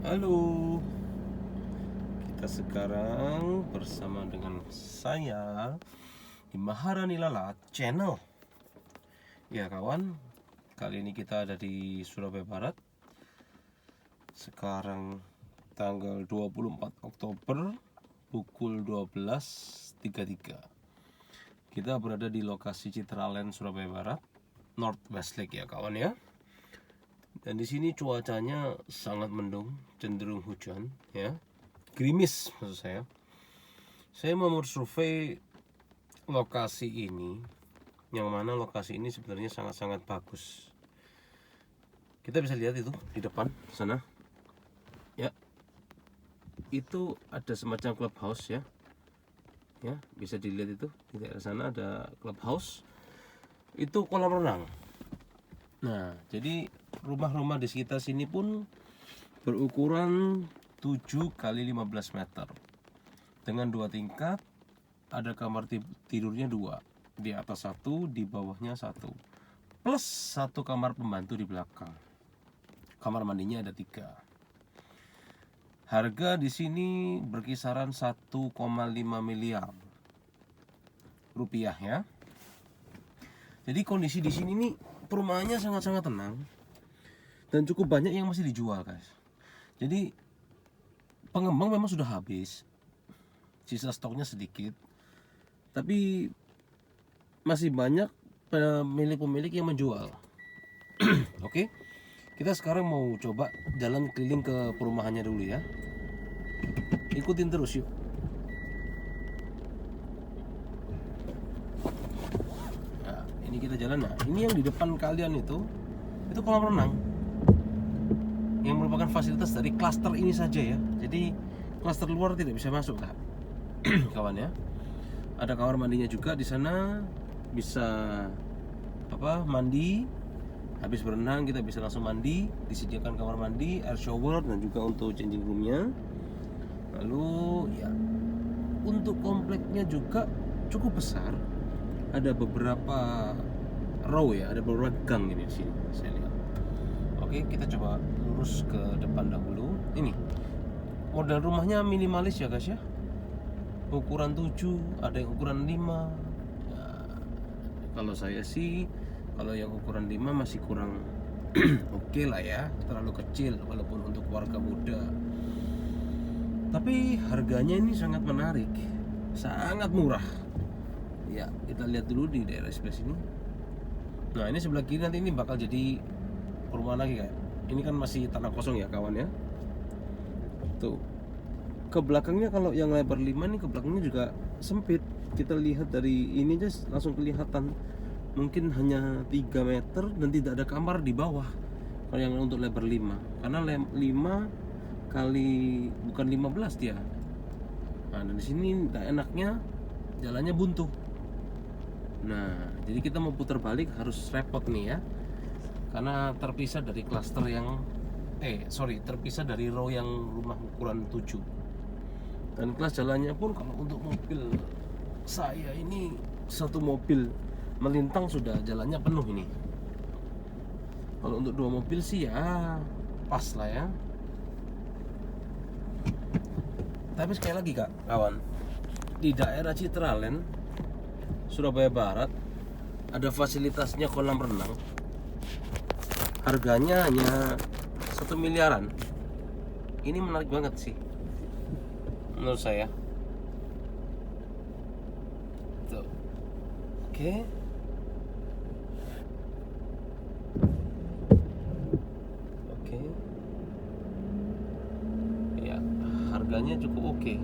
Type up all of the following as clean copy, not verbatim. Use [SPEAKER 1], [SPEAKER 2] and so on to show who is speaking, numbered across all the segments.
[SPEAKER 1] Halo, kita sekarang bersama dengan saya di Maharani Lala Channel. Ya kawan, kali ini kita ada di Surabaya Barat. Sekarang tanggal 24 Oktober pukul 12.33. Kita berada di lokasi Citraland Surabaya Barat, North Westlake ya kawan ya. Dan di sini cuacanya sangat mendung, cenderung hujan, ya, gerimis maksud saya. Saya mau survei lokasi ini, yang mana lokasi ini sebenarnya sangat-sangat bagus. Kita bisa lihat itu di depan sana, ya, itu ada semacam clubhouse ya, bisa dilihat itu di daerah sana ada clubhouse, itu kolam renang. Nah, jadi rumah-rumah di sekitar sini pun berukuran 7 kali 15 meter dengan 2 tingkat. Ada kamar tidurnya 2, di atas 1, di bawahnya 1, plus 1 kamar pembantu di belakang. Kamar mandinya ada 3. Harga di sini berkisaran 1,5 miliar rupiah ya. Jadi kondisi di sini nih, perumahannya sangat-sangat tenang dan cukup banyak yang masih dijual guys. Jadi pengembang memang sudah habis, sisa stoknya sedikit, tapi masih banyak pemilik-pemilik yang menjual. Oke, kita sekarang mau coba jalan keliling ke perumahannya dulu ya. Ikutin terus yuk. Nah, ini kita jalan. Nah, ini yang di depan kalian itu kolam renang yang merupakan fasilitas dari klaster ini saja ya. Jadi klaster luar tidak bisa masuk kak. Kawan ya. Ada kamar mandinya juga di sana, bisa mandi. Habis berenang kita bisa langsung mandi, disediakan kamar mandi, air shower dan juga untuk changing roomnya. Lalu ya, untuk kompleknya juga cukup besar. Ada beberapa row ya, ada beberapa gang ini di sini saya lihat. Oke, kita coba lurus ke depan dahulu. Ini model rumahnya minimalis ya guys ya. Ukuran 7, ada yang ukuran 5 ya, kalau saya sih kalau yang ukuran 5 masih kurang oke lah ya, terlalu kecil walaupun untuk keluarga muda. Tapi harganya ini sangat menarik, sangat murah. Ya, kita lihat dulu di daerah sebelah sini. Nah, ini sebelah kiri nanti ini bakal jadi perumahan lagi kayak. Ini kan masih tanah kosong ya kawan ya. Tuh. Ke belakangnya kalau yang lebar 5 nih, ke belakangnya juga sempit. Kita lihat dari ini aja langsung kelihatan. Mungkin hanya 3 meter dan tidak ada kamar di bawah. Kalau yang untuk lebar 5. Karena 5 kali bukan 15 dia. Nah, dan di sini enaknya jalannya buntu. Nah, jadi kita mau putar balik harus repot nih ya. Karena terpisah dari klaster yang terpisah dari row yang rumah ukuran 7. Dan kelas jalannya pun kalau untuk mobil saya ini, satu mobil melintang sudah jalannya penuh ini. Kalau untuk 2 mobil sih ya pas lah ya. Tapi sekali lagi kak, kawan, di daerah Citraland Surabaya Barat ada fasilitasnya kolam renang. Harganya hanya 1 miliaran. Ini menarik banget sih menurut saya. Tuh. Oke. Ya, harganya cukup oke.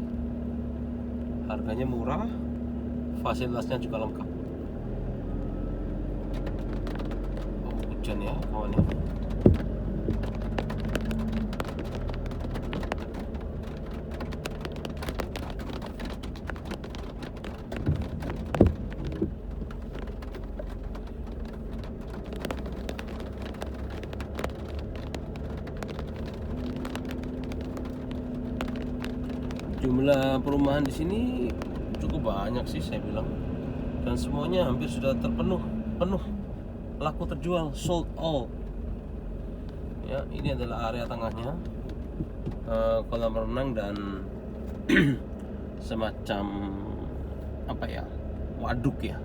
[SPEAKER 1] Harganya murah, fasilitasnya juga lengkap. Oh, hujan ya kawan ya. Jumlah perumahan di sini cukup banyak sih saya bilang, dan semuanya hampir sudah penuh, laku terjual, sold all. Ya, ini adalah area tengahnya. kolam renang dan semacam apa ya, waduk ya.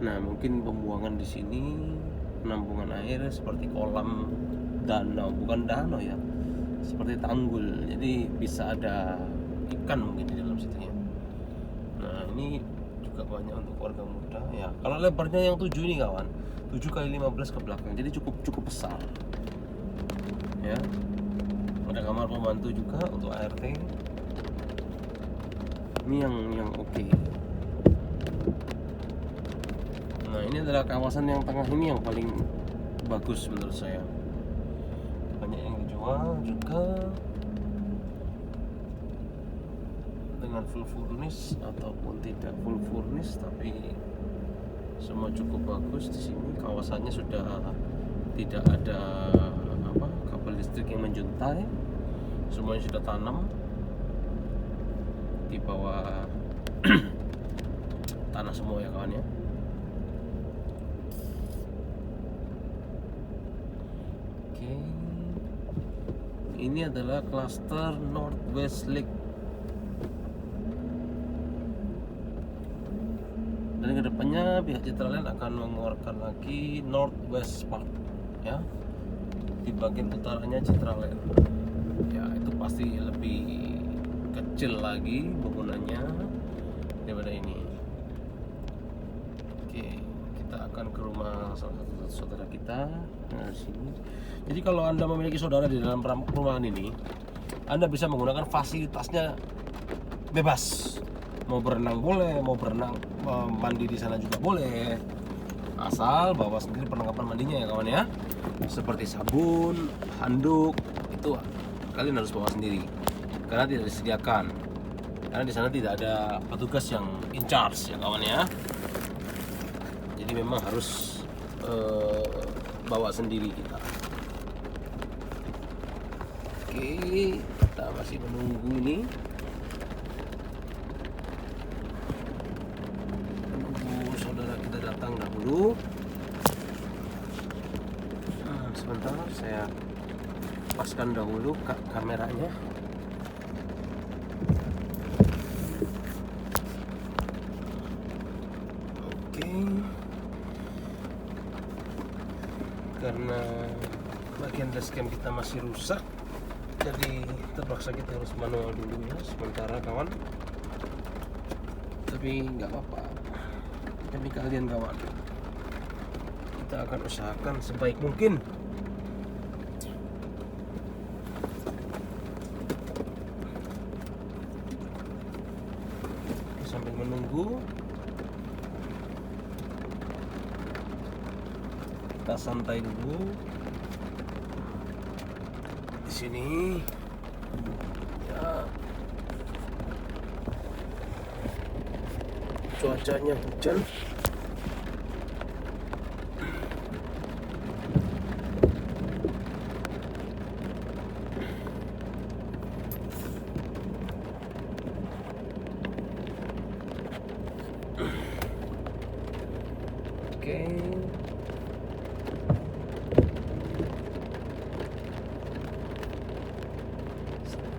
[SPEAKER 1] Nah mungkin pembuangan di sini, penampungan air seperti kolam danau, bukan danau ya, seperti tanggul, jadi bisa ada ikan mungkin di dalam situ ya. Nah ini juga banyak untuk warga muda ya. Kalau lebarnya yang 7 ini kawan, 7 kali 15 ke belakang, jadi cukup besar ya. Ada kamar pembantu juga untuk ART. Ini yang oke. Nah ini adalah kawasan yang tengah ini yang paling bagus menurut saya. Banyak yang dijual juga dengan full furnish ataupun tidak full furnish, tapi semua cukup bagus di sini. Kawasannya sudah tidak ada kabel listrik yang menjuntai, semuanya sudah tanam di bawah tanah semua ya kawan ya. Oke, ini adalah klaster North Westlake. Dan kedepannya pihak Citraland akan mengeluarkan lagi Northwest Park ya, di bagian utaranya Citraland ya. Itu pasti lebih kecil lagi bangunannya daripada ini. Oke, kita akan ke rumah salah satu saudara kita di sini. Jadi kalau Anda memiliki saudara di dalam perumahan ini, Anda bisa menggunakan fasilitasnya bebas. Mau berenang boleh, mau berenang mandi di sana juga boleh, asal bawa sendiri perlengkapan mandinya ya kawan ya, seperti sabun, handuk, itu kalian harus bawa sendiri karena tidak disediakan, karena di sana tidak ada petugas yang in charge ya kawan ya. Jadi memang harus bawa sendiri kita. Oke, kita masih menunggu ini. Saudara kita datang dahulu. Sebentar, saya paskan dahulu kameranya. Oke, karena bagian dashcam kita masih rusak, jadi terpaksa kita harus manual dulu ya sementara kawan. Tapi nggak apa-apa, demi kalian kawan, kita akan usahakan sebaik mungkin. Sambil menunggu, kita santai dulu di sini ya. Cuacanya hujan. Oke.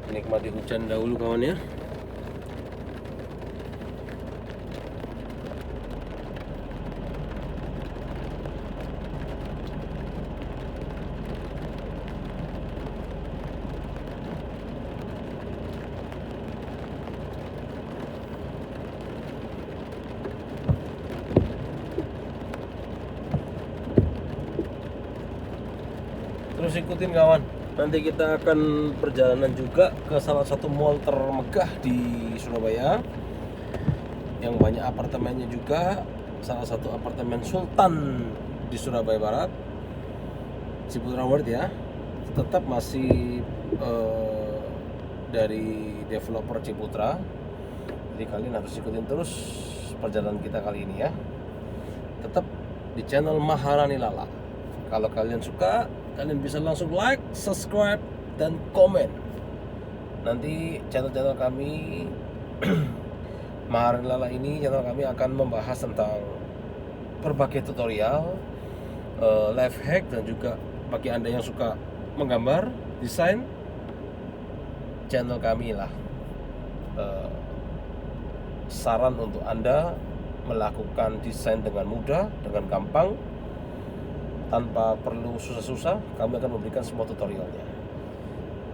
[SPEAKER 1] Nikmati hujan dahulu kawan ya. Terus ikutin kawan, nanti kita akan perjalanan juga ke salah satu mall termegah di Surabaya yang banyak apartemennya juga, salah satu apartemen Sultan di Surabaya Barat, Ciputra World ya. Tetap masih dari developer Ciputra, jadi kalian harus ikutin terus perjalanan kita kali ini ya, tetap di channel Maharani Lala. Kalau kalian suka, kalian bisa langsung like, subscribe, dan komen. Nanti channel-channel kami Maharani Lala ini, channel kami akan membahas tentang berbagai tutorial, life hack, dan juga bagi Anda yang suka menggambar, desain, channel kami lah saran untuk Anda melakukan desain dengan mudah, dengan gampang, tanpa perlu susah-susah. Kami akan memberikan semua tutorialnya.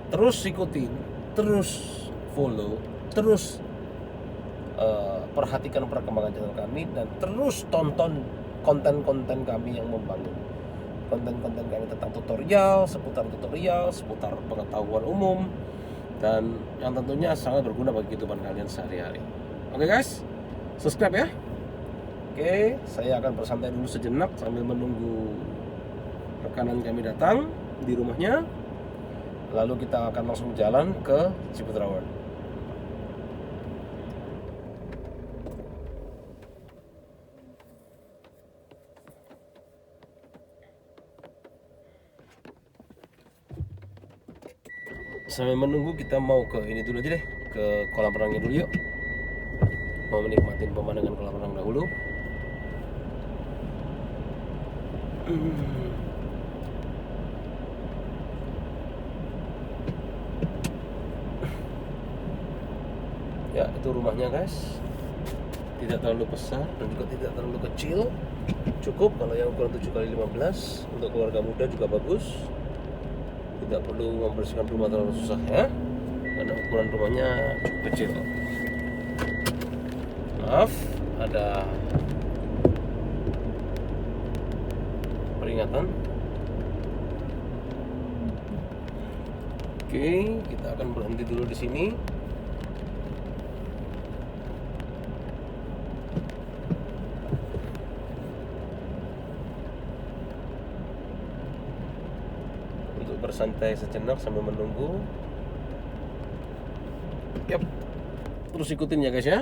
[SPEAKER 1] Terus ikutin, terus follow, terus perhatikan perkembangan channel kami, dan terus tonton konten-konten kami yang membangun. Konten-konten kami tentang tutorial, seputar pengetahuan umum, dan yang tentunya sangat berguna bagi kehidupan kalian sehari-hari. Oke guys, subscribe ya. Oke, saya akan bersantai dulu sejenak sambil menunggu rekanan kami datang di rumahnya. Lalu kita akan langsung jalan ke Ciputra World. Sambil menunggu, kita mau ke ini dulu aja deh, ke kolam renangnya dulu yuk. Mau menikmatin pemandangan kolam renang dahulu. Ya, itu rumahnya guys. Tidak terlalu besar dan juga tidak terlalu kecil. Cukup kalau yang ukuran 7x15. Untuk keluarga muda juga bagus. Tidak perlu membersihkan rumah terlalu susah ya, karena ukuran rumahnya cukup kecil. Maaf, ada peringatan. Oke, kita akan berhenti dulu di sini. Untuk bersantai sejenak sambil menunggu. Yap. Terus ikutin ya guys ya.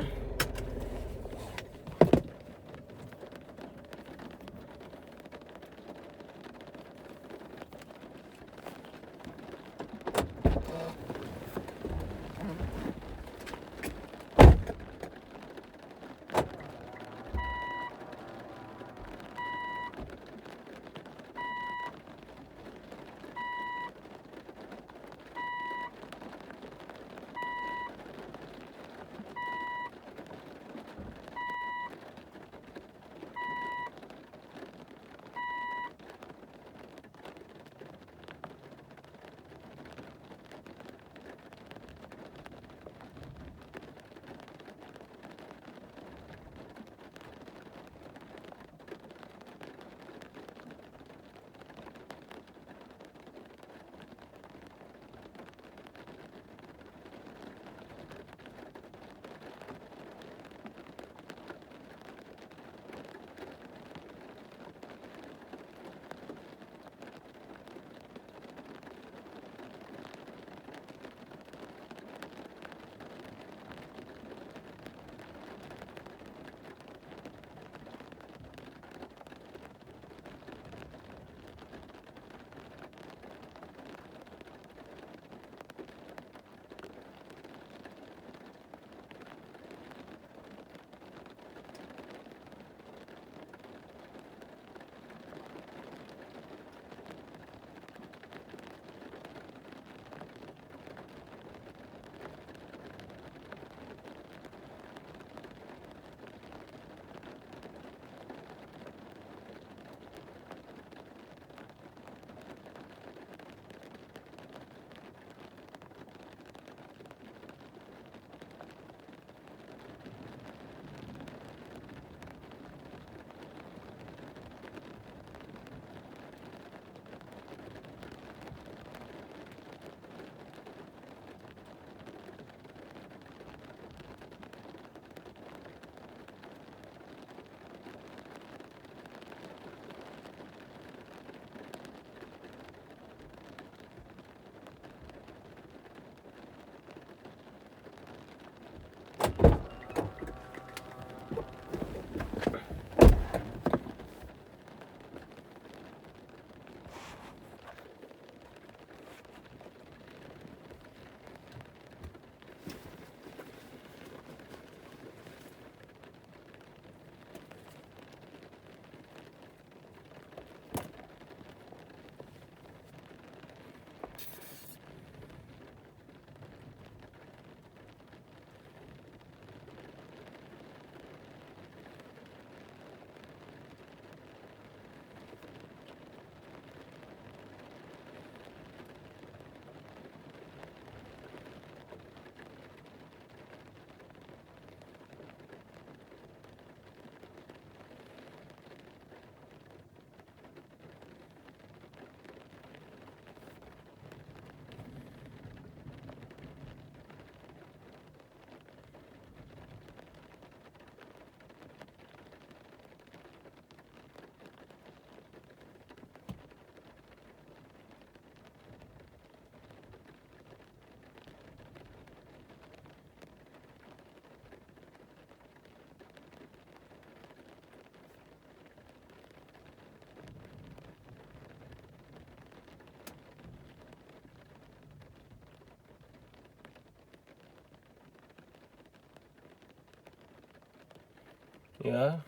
[SPEAKER 1] Ya,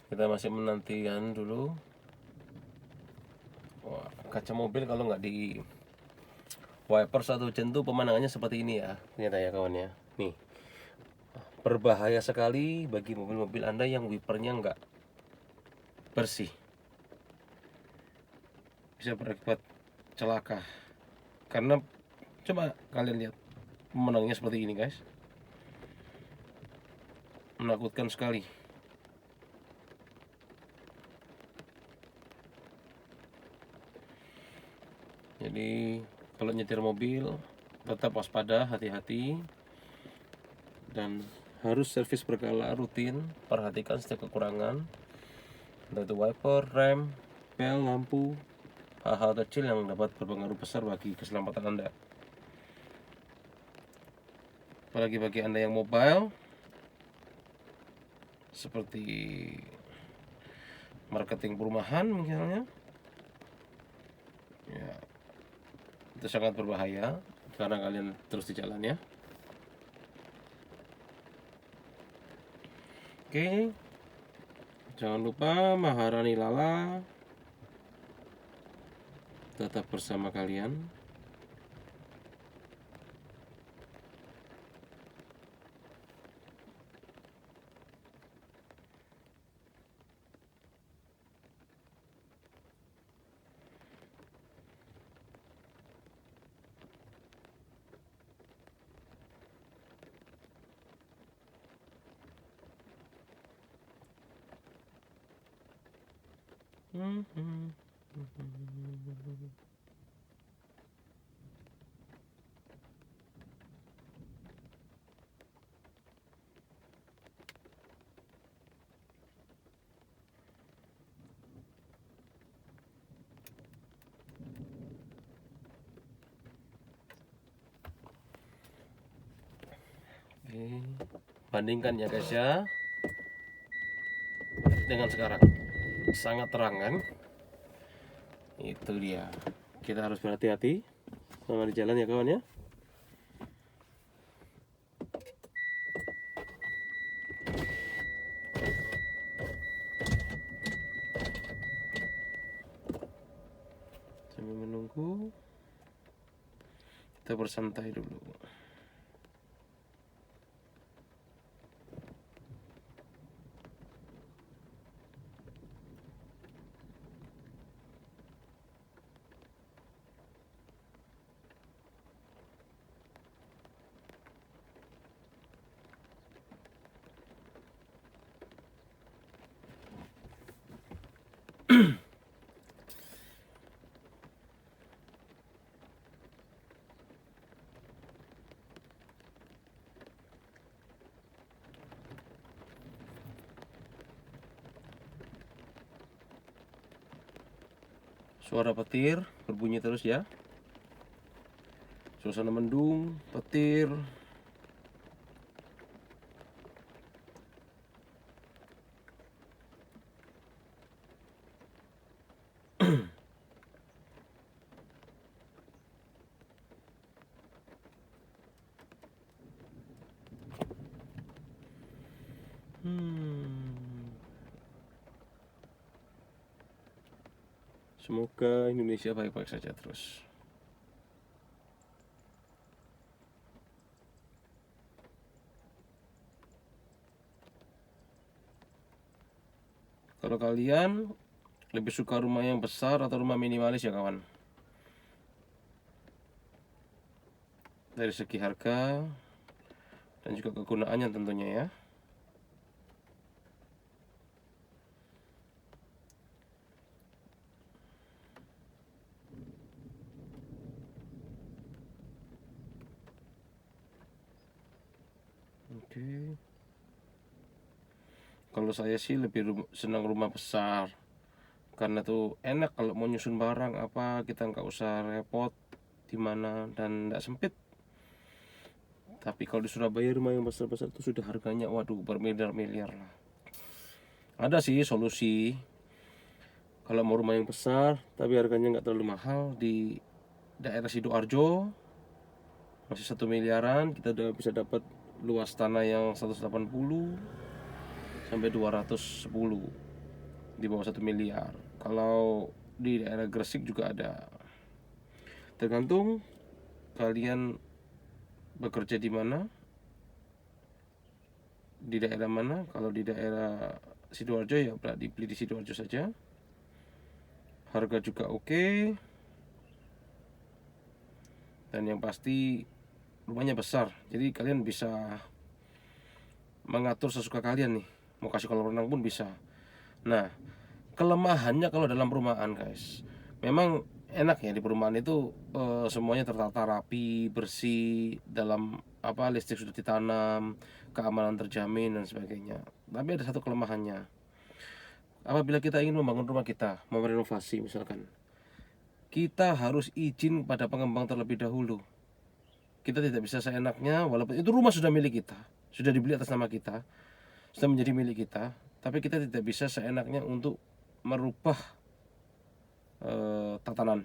[SPEAKER 1] kita masih menantikan dulu. Wah, kaca mobil kalau nggak di wiper satu hujan tuh pemandangannya seperti ini ya, ternyata ya kawan ya. Nih, berbahaya sekali bagi mobil-mobil Anda yang wipernya nggak bersih, bisa berakibat celaka. Karena coba kalian lihat pemandangannya seperti ini guys, menakutkan sekali. Jadi kalau nyetir mobil tetap waspada, hati-hati, dan harus servis berkala rutin. Perhatikan setiap kekurangan, entah itu wiper, rem, pel, lampu, hal-hal kecil yang dapat berpengaruh besar bagi keselamatan Anda. Apalagi bagi Anda yang mobile, seperti marketing perumahan misalnya, ya, itu sangat berbahaya karena kalian terus di jalan ya. Oke, jangan lupa Maharani Lala tetap bersama kalian. Oke, bandingkan ya guys ya dengan sekarang, sangat terang kan? Itu dia, kita harus berhati-hati sama di jalan ya kawan ya. Sambil menunggu, kita bersantai dulu. Suara petir berbunyi terus ya. Suasana mendung, petir. Semoga Indonesia baik-baik saja terus. Kalau kalian lebih suka rumah yang besar atau rumah minimalis ya kawan? Dari segi harga dan juga kegunaannya tentunya ya. Oke. Kalau saya sih lebih senang rumah besar, karena tuh enak kalau mau nyusun barang apa, kita nggak usah repot di mana dan nggak sempit. Tapi kalau di Surabaya rumah yang besar-besar itu sudah harganya waduh bermiliar-miliar lah. Ada sih solusi, kalau mau rumah yang besar tapi harganya nggak terlalu mahal, di daerah Sidoarjo masih 1 miliaran kita udah bisa dapat luas tanah yang 180. sampai 210, di bawah 1 miliar. Kalau di daerah Gresik juga ada. Tergantung kalian bekerja di mana, di daerah mana. Kalau di daerah Sidoarjo ya berarti beli di Sidoarjo saja. Harga juga oke. Dan yang pasti rumahnya besar, jadi kalian bisa mengatur sesuka kalian nih. Mau kasih kolam renang pun bisa. Nah, kelemahannya kalau dalam perumahan guys, memang enak ya di perumahan itu semuanya tertata rapi, bersih, dalam listrik sudah ditanam, keamanan terjamin dan sebagainya. Tapi ada satu kelemahannya. Apabila kita ingin membangun rumah kita, mau renovasi misalkan, kita harus izin pada pengembang terlebih dahulu. Kita tidak bisa seenaknya, walaupun itu rumah sudah milik kita, sudah dibeli atas nama kita, sudah menjadi milik kita, tapi kita tidak bisa seenaknya untuk merubah tatanan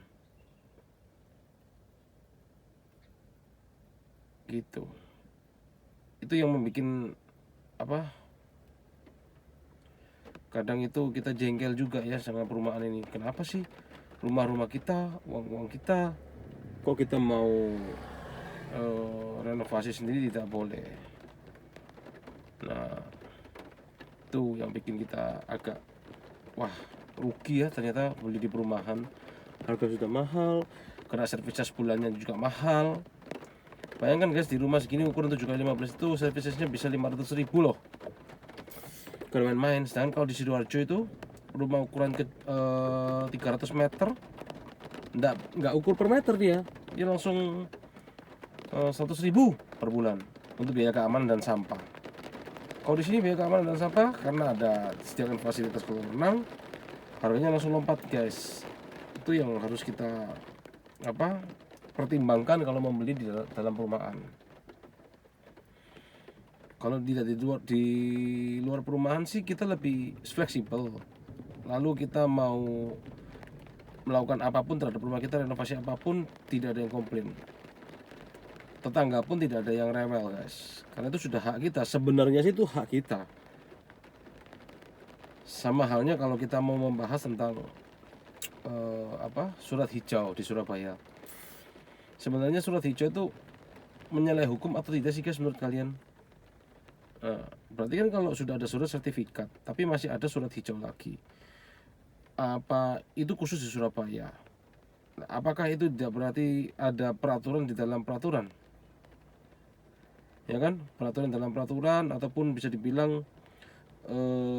[SPEAKER 1] gitu. Itu yang membuat kadang itu kita jengkel juga ya sama perumahan ini. Kenapa sih rumah-rumah kita, uang-uang kita, kok kita mau renovasi sendiri tidak boleh. Nah, itu yang bikin kita agak wah, rugi ya ternyata beli di perumahan. Harga sudah mahal, kena servis cas bulannya juga mahal. Bayangkan guys, di rumah segini ukuran 7x15 itu servis casnya bisa 500.000 loh. Gak main-main. Sedangkan kalau di Sidoarjo itu rumah ukuran 300 meter, nggak ukur per meter, dia langsung 100.000 per bulan untuk biaya keamanan dan sampah. Kalau di sini biaya keamanan dan sampah karena ada sediakan fasilitas kolam renang, harganya langsung lompat guys. Itu yang harus kita pertimbangkan kalau membeli di dalam perumahan. Kalau di luar perumahan sih kita lebih fleksibel. Lalu kita mau melakukan apapun terhadap rumah kita, renovasi apapun, tidak ada yang komplain. Tetangga pun tidak ada yang rewel guys, karena itu sudah hak kita. Sebenarnya sih itu hak kita. Sama halnya kalau kita mau membahas tentang surat hijau di Surabaya. Sebenarnya surat hijau itu menyalahi hukum atau tidak sih guys menurut kalian? Berarti kan kalau sudah ada surat sertifikat tapi masih ada surat hijau lagi, apa itu khusus di Surabaya? Apakah itu tidak berarti ada peraturan di dalam peraturan? Ya kan, peraturan dalam peraturan, ataupun bisa dibilang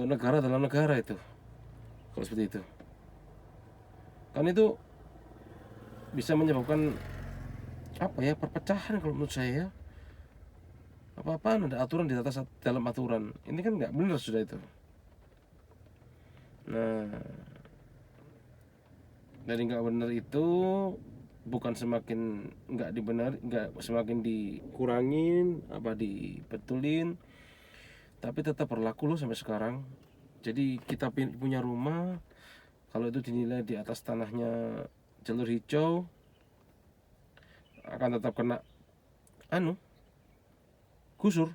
[SPEAKER 1] negara dalam negara itu. Kalau seperti itu kan itu bisa menyebabkan perpecahan kalau menurut saya. Apa-apaan ada aturan di atas dalam aturan, ini kan nggak benar sudah itu. Nah, dari nggak benar itu bukan semakin nggak semakin dikurangin dibetulin, tapi tetap berlaku loh sampai sekarang. Jadi kita punya rumah, kalau itu dinilai di atas tanahnya jalur hijau, akan tetap kena gusur,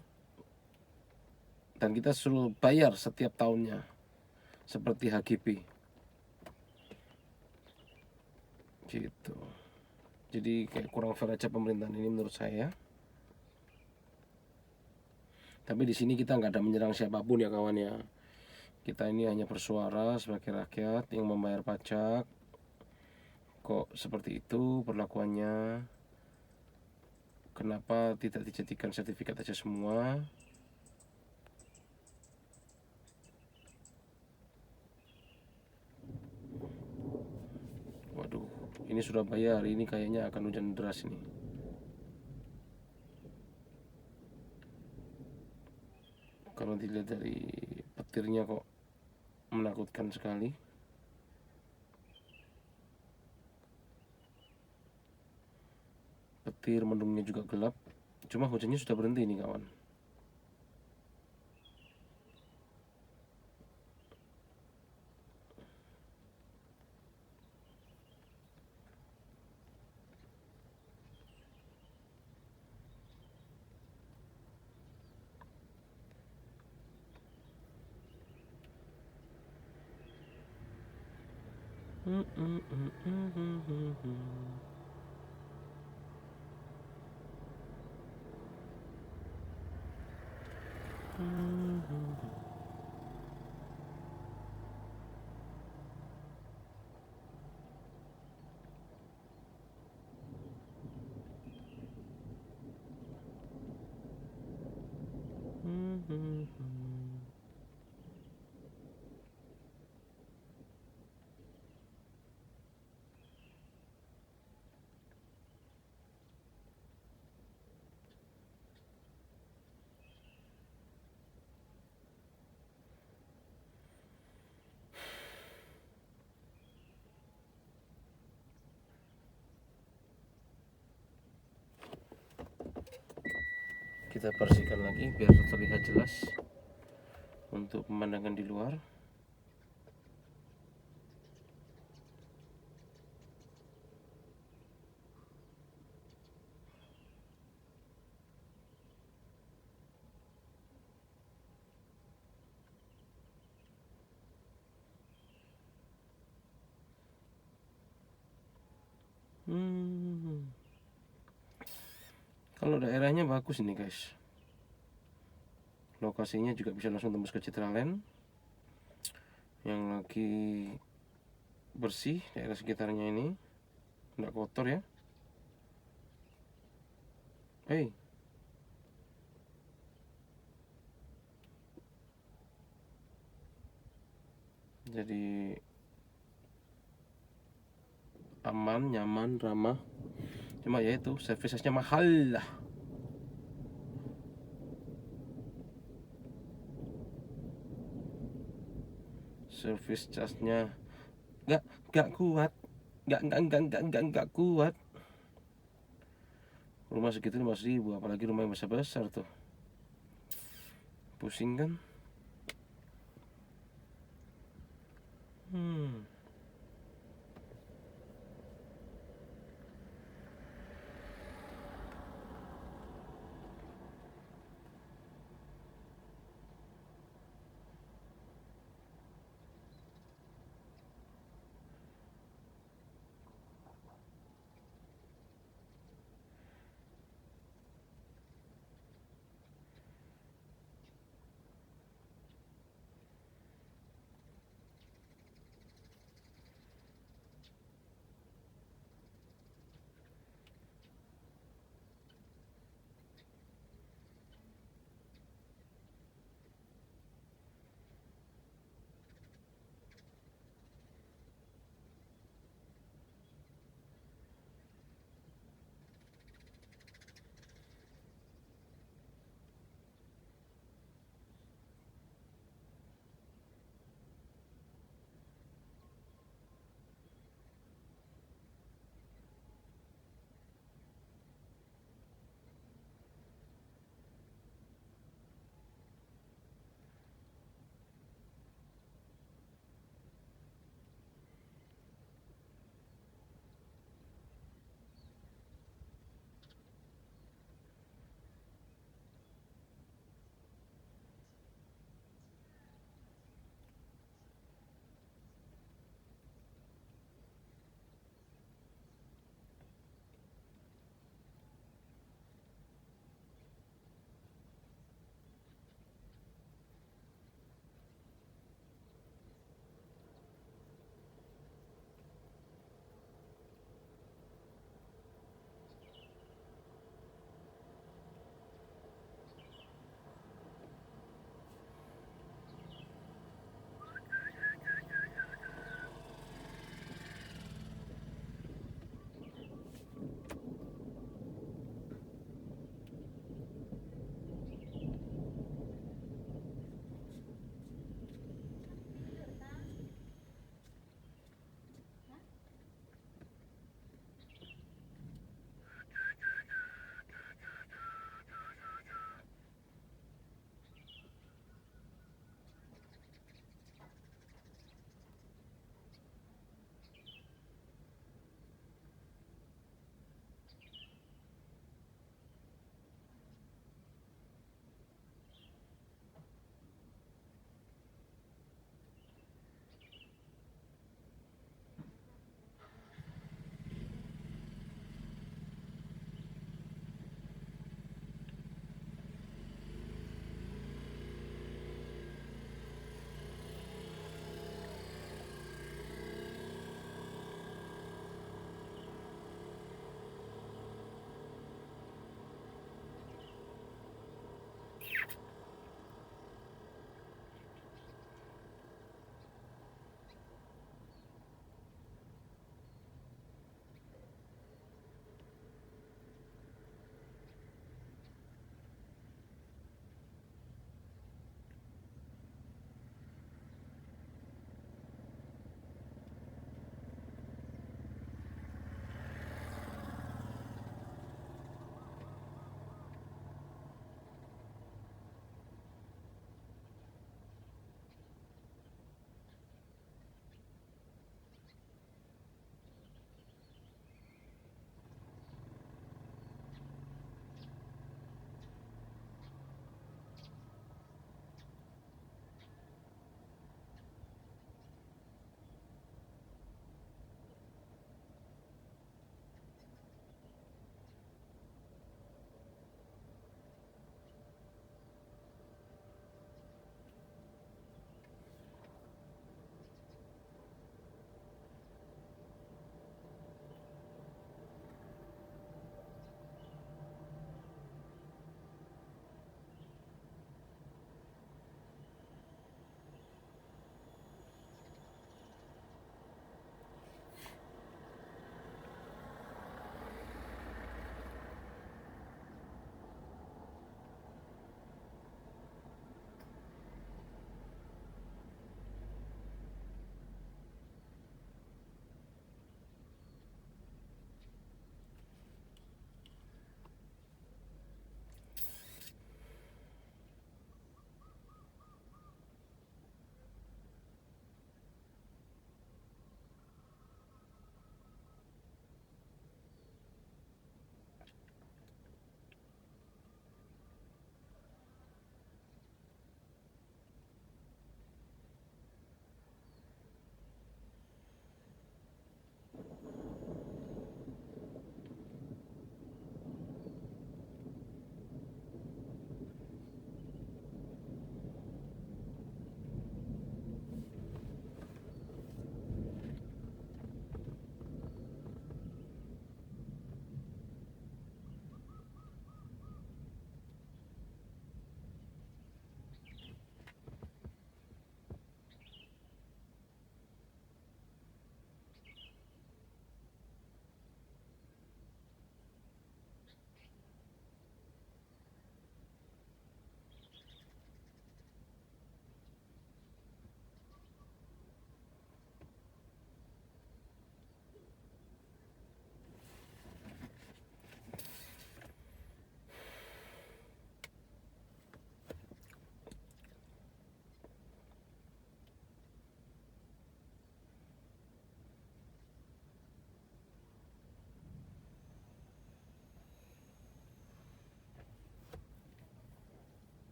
[SPEAKER 1] dan kita suruh bayar setiap tahunnya seperti HGB gitu. Jadi kayak kurang fair aja pemerintahan ini menurut saya. Tapi di sini kita nggak ada menyerang siapapun ya kawan ya. Kita ini hanya bersuara sebagai rakyat yang membayar pajak. Kok seperti itu perlakuannya? Kenapa tidak dijadikan sertifikat aja semua? Waduh, ini Surabaya hari ini kayaknya akan hujan deras ini. Kalau dilihat dari petirnya kok menakutkan sekali. Petir, mendungnya juga gelap. Cuma hujannya sudah berhenti nih kawan. Kita bersihkan lagi biar terlihat jelas untuk pemandangan di luar. Kalau daerahnya bagus ini guys, lokasinya juga bisa langsung tembus ke Citraland yang lagi bersih daerah sekitarnya ini, nggak kotor ya. Jadi aman, nyaman, ramah. Cuma ya itu servicesnya mahal lah. Service charge-nya nggak kuat, nggak kuat. Rumah segitu 15.000, apalagi rumah yang besar tuh, pusing kan.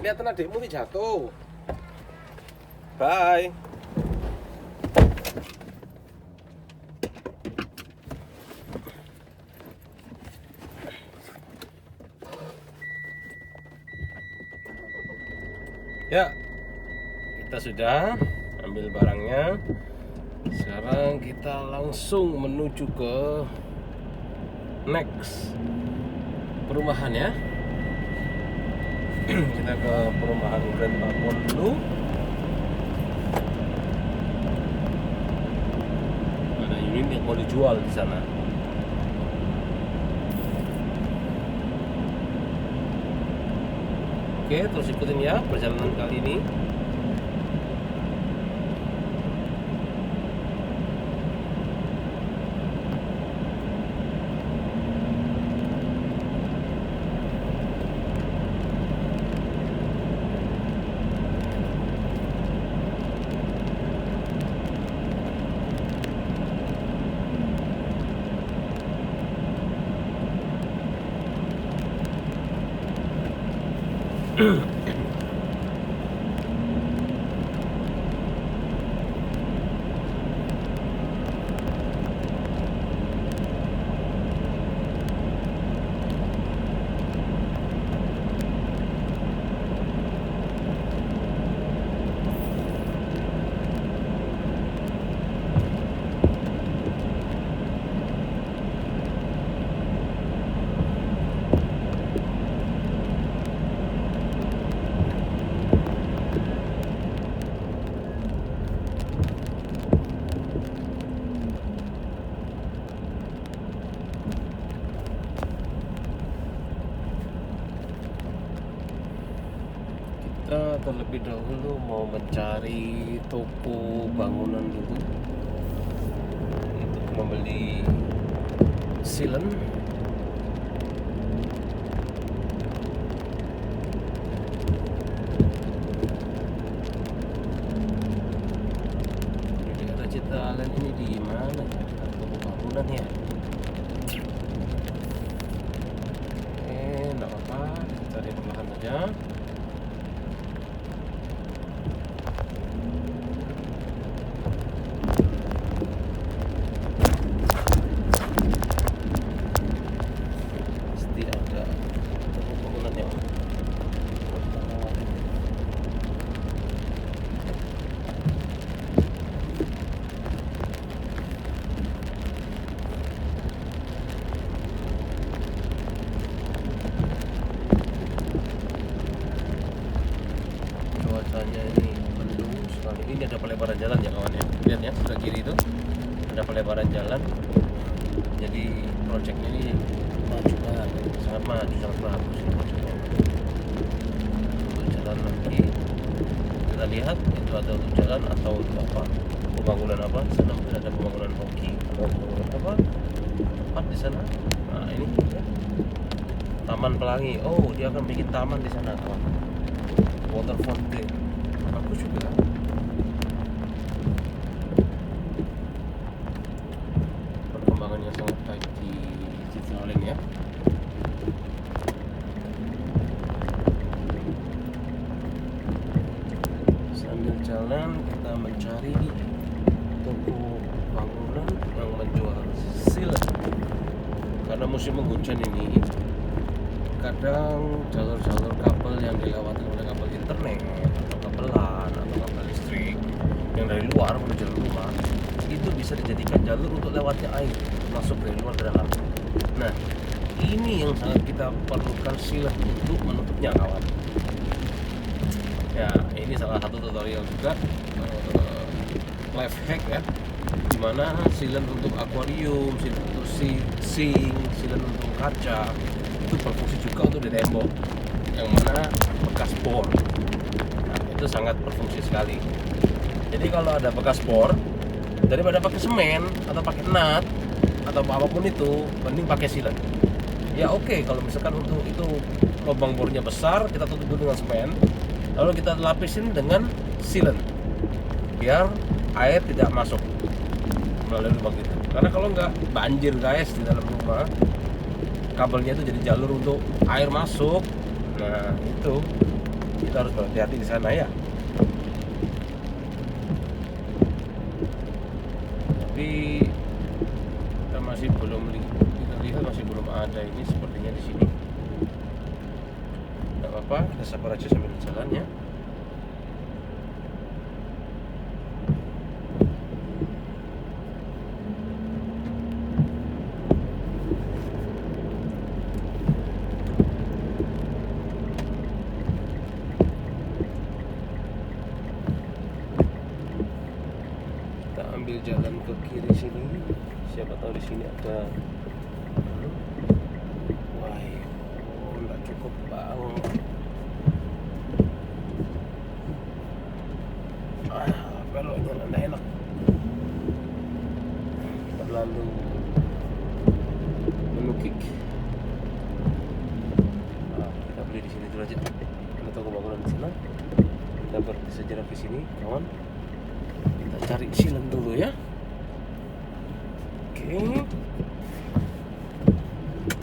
[SPEAKER 1] Lihatin adikmu nih jatuh. Bye. Ya, kita sudah ambil barangnya. Sekarang kita langsung menuju ke next perumahan ya. Kita ke perumahan Grand Pakuan dulu. Ada unit yang mau dijual di sana. Oke, terus ikutin ya perjalanan kali ini. Kita terlebih dahulu mau mencari toko bangunan dulu untuk membeli sealant. Di daerah Citalen ini di mana ya toko bangunan ya? Enggak apa-apa, kita cari perlahan saja. Cuacanya ini mendung sekali. Ini ada pelebaran jalan ya kawan ya. Lihat ya, sebelah kiri itu ada pelebaran jalan. Jadi proyeknya ini maju banget, sangat maju, sangat bagus ini proyeknya. Untuk jalan lagi kita lihat itu ada untuk jalan atau untuk apa, pembangunan apa. Sana mungkin ada pembangunan hoki atau pembangunan apa tempat di sana. Nah ini ya. Taman Pelangi. Oh, dia akan bikin taman di sana kawan. Water fountain bagus juga. Perkembangannya sangat baik di Citalen ya. Sambil jalan kita mencari toko bangunan yang menjual sealant. Karena musim hujan ini kadang jalur-jalur kabel yang dilewati oleh kabel internet atau kabel LAN atau kabel listrik yang dari luar menuju rumah itu bisa dijadikan jalur untuk lewatnya air masuk dari luar ke dalam. Nah ini yang sangat kita perlukan sealant untuk menutupnya kawan. Ya ini salah satu tutorial juga life hack ya, dimana sealant untuk akuarium, sealant untuk sink, sealant untuk kaca itu berfungsi juga untuk di tembok yang mana bekas bor. Nah, itu sangat berfungsi sekali. Jadi kalau ada bekas bor, daripada pakai semen atau pakai nut atau apapun itu, mending pakai sealant. Ya oke, kalau misalkan untuk itu lubang bornya besar, kita tutup dulu dengan semen, lalu kita lapisin dengan sealant biar air tidak masuk melalui lubang itu. Karena kalau nggak banjir guys di dalam rumah, kabelnya itu jadi jalur untuk air masuk. Nah itu Kita harus berhati-hati di sana ya. Tapi kita masih belum kita lihat masih belum ada ini sepertinya di sini. Tidak apa-apa, kita sabar aja sambil jalan ya. Ambil jalan ke kiri sini, siapa tahu di sini ada. Wah, nggak cukup bang. Beloknya nggak enak, terlalu menukik. Kita beli di sini dulu aja. Ada toko bangunan di sana. Kita bersejarah ke sini, kawan. Kita cari silen dulu ya. Oke.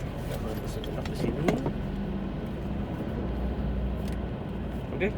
[SPEAKER 1] Kita berhenti sejenak di sini. Oke.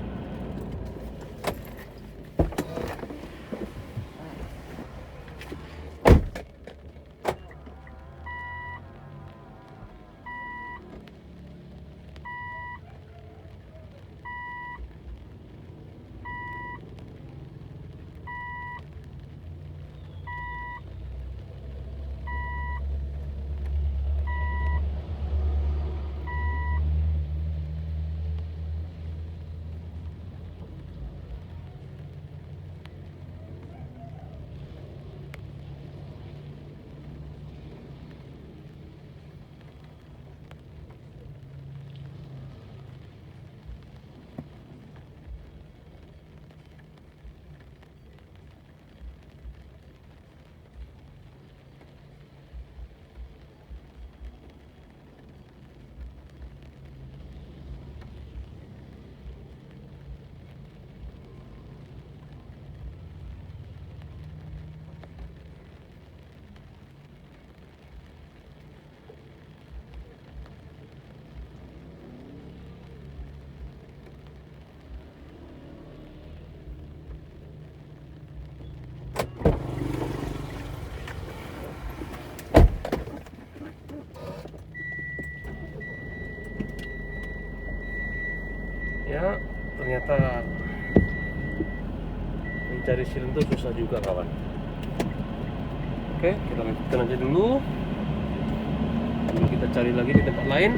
[SPEAKER 1] Ya, ternyata mencari silen itu susah juga kawan. Oke, kita lanjutkan aja dulu. Lalu kita cari lagi di tempat lain.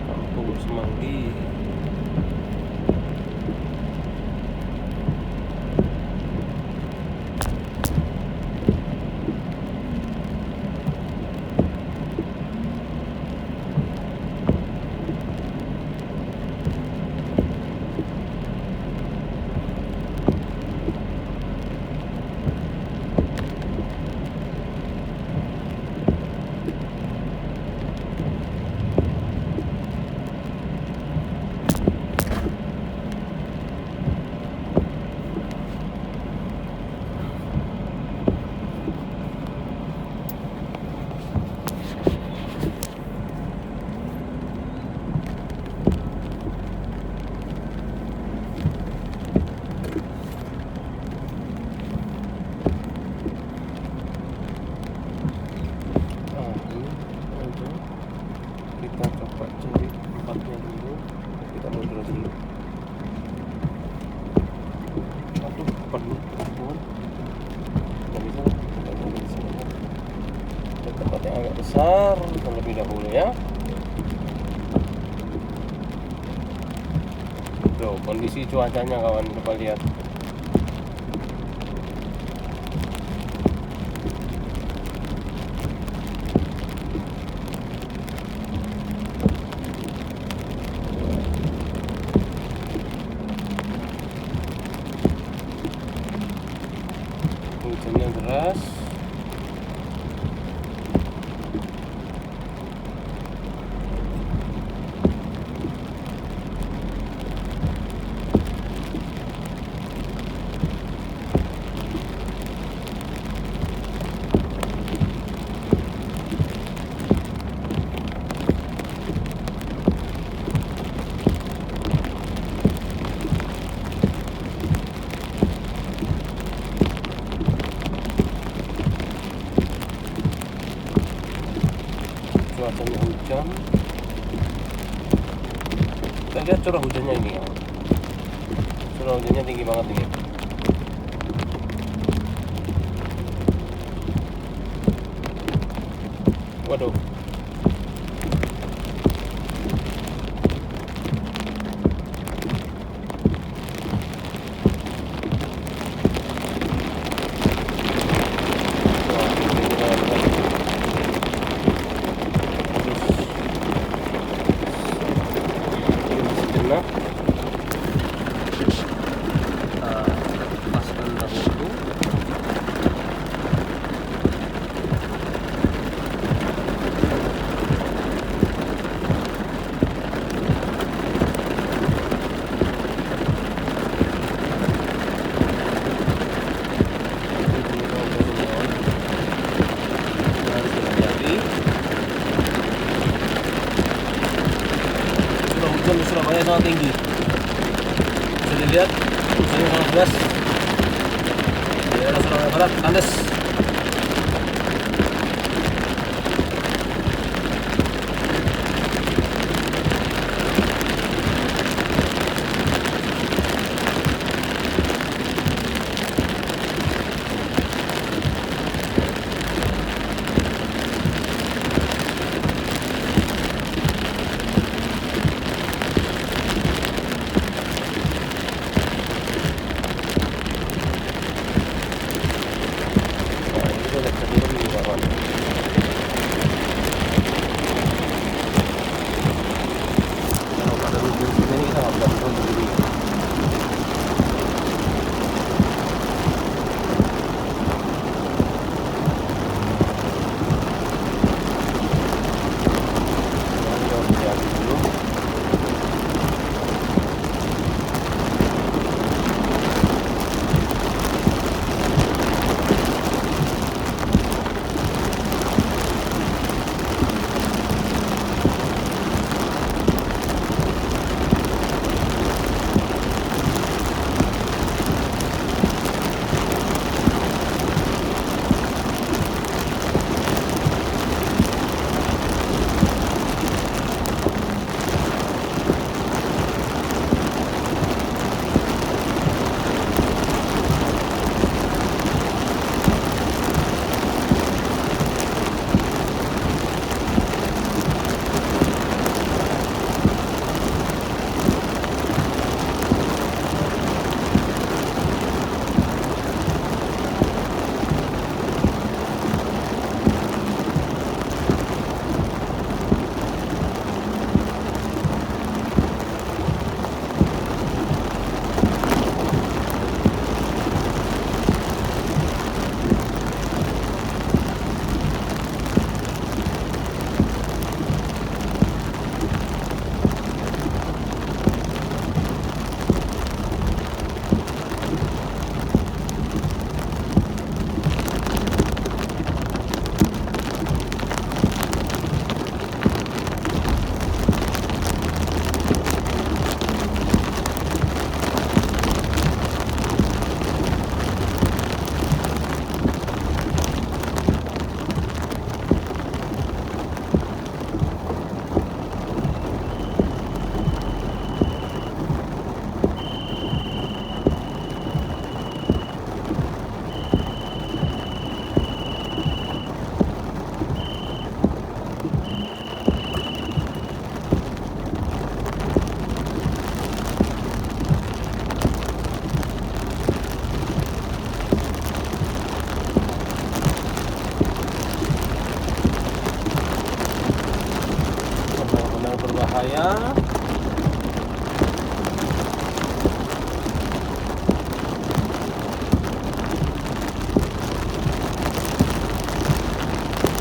[SPEAKER 1] Kampung Semanggi. Kita coba cari tempatnya dulu. Kita mundur dulu. Aduh, penuh teman. Nggak bisa. Kita mundur di sini. Ada tempat yang agak besar terlebih dahulu ya. Tuh, kondisi cuacanya kawan, coba lihat. hujannya deras. Cuacanya hujan. Kita lihat curah hujannya ini ya. Curah hujannya tinggi banget ini. Waduh. Lepaskan dahulu. Curah hujan di Surabaya sangat tinggi. Bisa dilihat hujannya sangat deras. Di daerah Surabaya Barat kandes.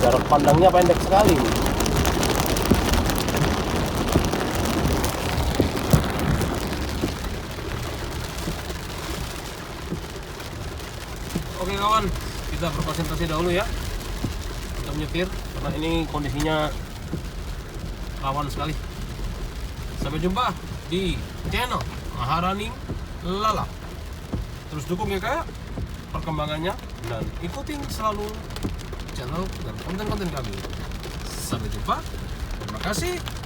[SPEAKER 1] jarak pandangnya pendek sekali. Oke kawan, kita berkonsentrasi dahulu ya untuk menyetir karena ini kondisinya rawan sekali. Sampai jumpa di channel Maharani Lalap. Terus dukung ya kak perkembangannya dan ikutin selalu channel dan konten-konten kami. Sampai jumpa. Terima kasih.